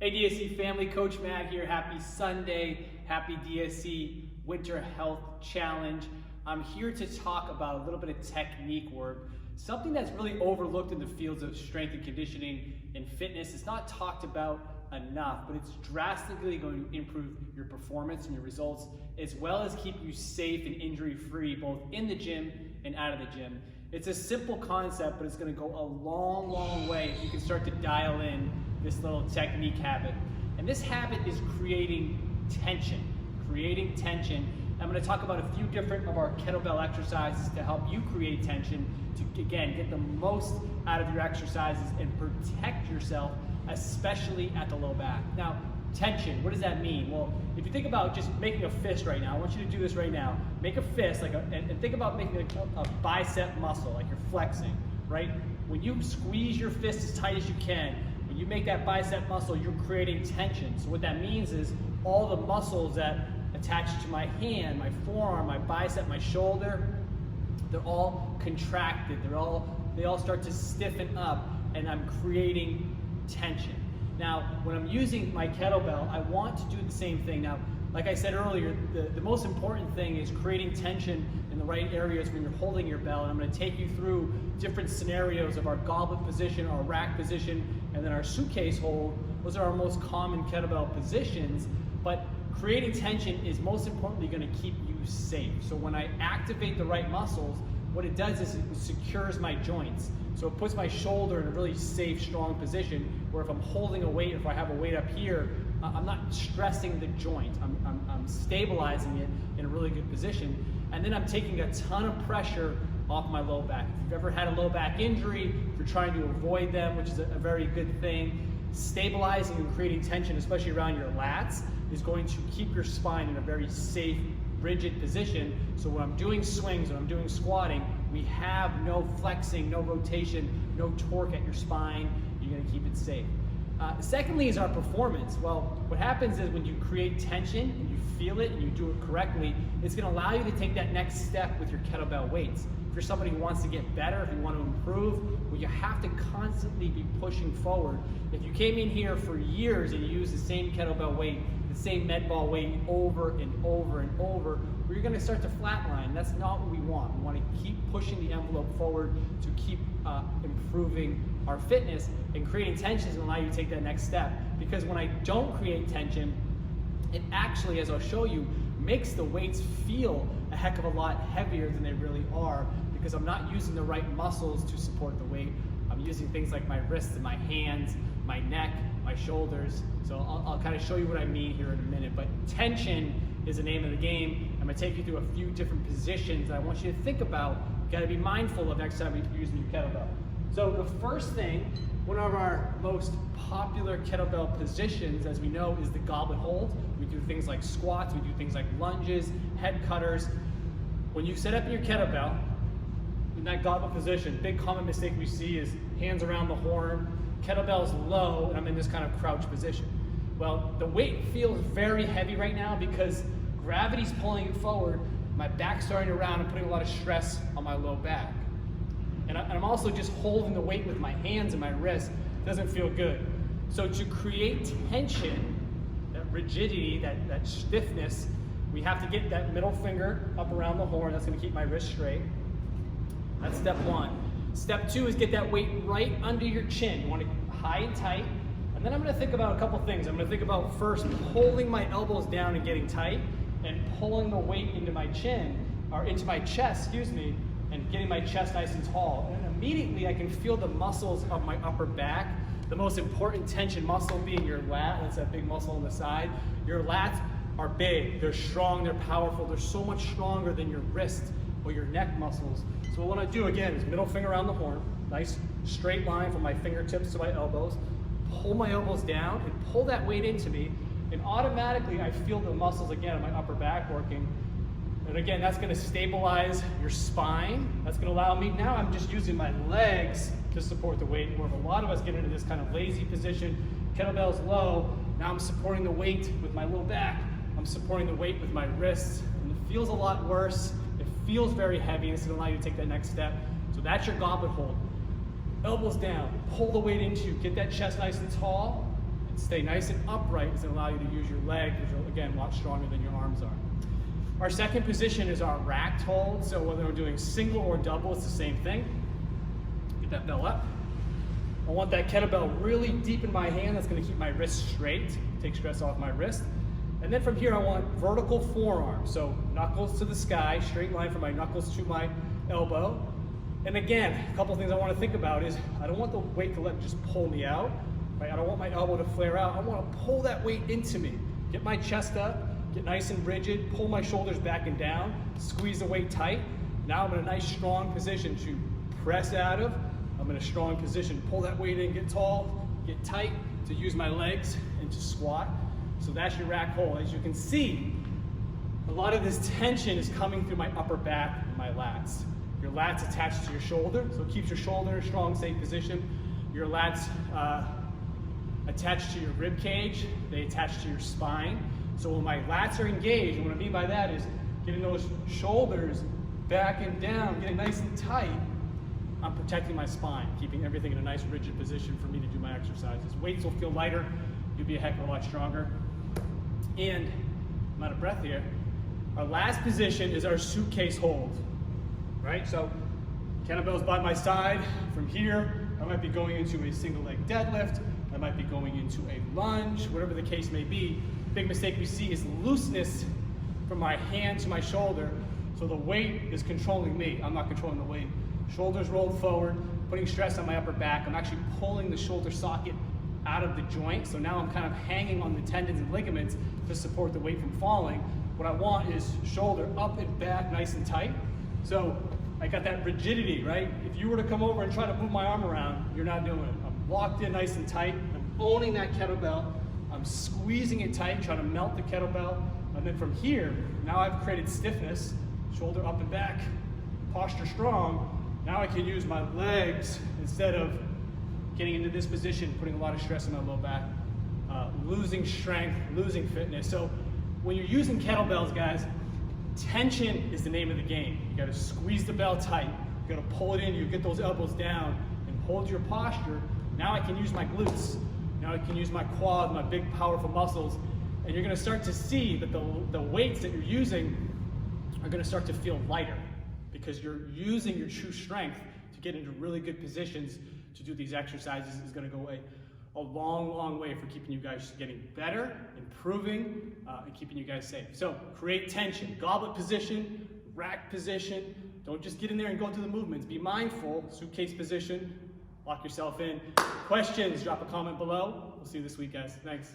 Hey DSC family, Coach Matt here. Happy Sunday, happy DSC Winter Health Challenge. I'm here to talk about a little bit of technique work, something that's really overlooked in the fields of strength and conditioning and fitness. It's not talked about enough, but it's drastically going to improve your performance and your results, as well as keep you safe and injury-free, both in the gym and out of the gym. It's a simple concept, but it's going to go a long, long way if you can start to dial in this little technique habit. And this habit is creating tension. I'm going to talk about a few different of our kettlebell exercises to help you create tension, to again get the most out of your exercises and protect yourself, especially at the low back. Now, tension, what does that mean? Well, if you think about just making a fist right now, I want you to do this right now. Make a fist, and think about making a bicep muscle, like you're flexing, right? When you squeeze your fist as tight as you can, when you make that bicep muscle, you're creating tension. So what that means is all the muscles that attach to my hand, my forearm, my bicep, my shoulder, they're all contracted. They all start to stiffen up, and I'm creating tension. Now, when I'm using my kettlebell, I want to do the same thing. Now, like I said earlier, the most important thing is creating tension in the right areas when you're holding your bell. And I'm going to take you through different scenarios of our goblet position, our rack position, and then our suitcase hold. Those are our most common kettlebell positions, but creating tension is most importantly going to keep you safe. So when I activate the right muscles, what it does is it secures my joints. So it puts my shoulder in a really safe, strong position where if I'm holding a weight, if I have a weight up here, I'm not stressing the joint. I'm stabilizing it in a really good position. And then I'm taking a ton of pressure off my low back. If you've ever had a low back injury, if you're trying to avoid them, which is a very good thing, stabilizing and creating tension, especially around your lats, is going to keep your spine in a very safe, rigid position. So when I'm doing swings, when I'm doing squatting, we have no flexing, no rotation, no torque at your spine. You're going to keep it safe. Secondly is our performance. Well, what happens is when you create tension and you feel it and you do it correctly, it's going to allow you to take that next step with your kettlebell weights. If you're somebody who wants to get better, if you want to improve, well, you have to constantly be pushing forward. If you came in here for years and you use the same kettlebell weight, the same med ball weight over and over and over, well, you're going to start to flatline. That's not what we want. We want to keep pushing the envelope forward to keep improving our fitness, and creating tension is going to allow you to take that next step. Because when I don't create tension, it actually, as I'll show you, makes the weights feel a heck of a lot heavier than they really are, because I'm not using the right muscles to support the weight. I'm using things like my wrists and my hands, my neck, my shoulders. So I'll kind of show you what I mean here in a minute. But tension is the name of the game. I'm going to take you through a few different positions that I want you to think about. You got to be mindful of next time you're using your kettlebell. So the first thing, one of our most popular kettlebell positions, as we know, is the Goblet Hold. We do things like squats, we do things like lunges, head cutters. When you set up your kettlebell in that goblet position, big common mistake we see is hands around the horn, kettlebell's low, and I'm in this kind of crouch position. Well, the weight feels very heavy right now because gravity's pulling it forward, my back's starting to round and putting a lot of stress on my low back. And I'm also just holding the weight with my hands and my wrists. Doesn't feel good. So to create tension, that rigidity, that stiffness, we have to get that middle finger up around the horn. That's going to keep my wrist straight. That's step one. Step two is get that weight right under your chin. You want it high and tight. And then I'm going to think about a couple things. I'm going to think about first pulling my elbows down and getting tight, and pulling the weight into my chin, or into my chest, excuse me, and getting my chest nice and tall. And then immediately I can feel the muscles of my upper back. The most important tension muscle being your lat. That's that big muscle on the side. Your lats are big, they're strong, they're powerful. They're so much stronger than your wrist or your neck muscles. So what I want to do again is middle finger around the horn, nice straight line from my fingertips to my elbows. Pull my elbows down and pull that weight into me. And automatically I feel the muscles again of my upper back working. And again, that's going to stabilize your spine. That's going to allow me, now I'm just using my legs to support the weight, where a lot of us get into this kind of lazy position. Kettlebell's low, now I'm supporting the weight with my low back. I'm supporting the weight with my wrists, and it feels a lot worse. It feels very heavy, and it's going to allow you to take that next step. So that's your goblet hold. Elbows down, pull the weight into you, get that chest nice and tall, stay nice and upright is going to allow you to use your legs, which are, again, a lot stronger than your arms are. Our second position is our racked hold. So whether we're doing single or double, it's the same thing. Get that bell up. I want that kettlebell really deep in my hand. That's going to keep my wrist straight, take stress off my wrist. And then from here, I want vertical forearm. So knuckles to the sky, straight line from my knuckles to my elbow. And again, a couple things I want to think about is I don't want the weight to just pull me out. Right? I don't want my elbow to flare out. I want to pull that weight into me. Get my chest up, get nice and rigid, pull my shoulders back and down, squeeze the weight tight. Now I'm in a nice strong position to press out of. I'm in a strong position, pull that weight in, get tall, get tight, to use my legs and to squat. So that's your rack hold. As you can see, a lot of this tension is coming through my upper back and my lats. Your lats attached to your shoulder, so it keeps your shoulder in a strong, safe position. Your lats attached to your rib cage, they attach to your spine. So when my lats are engaged, and what I mean by that is getting those shoulders back and down, getting nice and tight, I'm protecting my spine, keeping everything in a nice rigid position for me to do my exercises. Weights will feel lighter, you'll be a heck of a lot stronger. And I'm out of breath here. Our last position is our suitcase hold, right? So kettlebell's by my side. From here, I might be going into a single leg deadlift. I might be going into a lunge, whatever the case may be. Big mistake we see is looseness from my hand to my shoulder. So the weight is controlling me. I'm not controlling the weight. Shoulders rolled forward, putting stress on my upper back. I'm actually pulling the shoulder socket out of the joint. So now I'm kind of hanging on the tendons and ligaments to support the weight from falling. What I want is shoulder up and back, nice and tight. So I got that rigidity, right? If you were to come over and try to move my arm around, you're not doing it. I'm locked in nice and tight. I'm owning that kettlebell. I'm squeezing it tight, trying to melt the kettlebell. And then from here, now I've created stiffness, shoulder up and back, posture strong. Now I can use my legs instead of getting into this position, putting a lot of stress on my low back, losing strength, losing fitness. So when you're using kettlebells, guys, tension is the name of the game. You gotta squeeze the bell tight, you gotta pull it in, you get those elbows down and hold your posture. Now I can use my glutes. Now I can use my quads, my big powerful muscles, and you're gonna start to see that the weights that you're using are gonna start to feel lighter because you're using your true strength to get into really good positions to do these exercises. Is gonna go a long, long way for keeping you guys getting better, improving, and keeping you guys safe. So create tension, goblet position, rack position. Don't just get in there and go through the movements. Be mindful, suitcase position, lock yourself in. Questions, drop a comment below. We'll see you this week, guys. Thanks.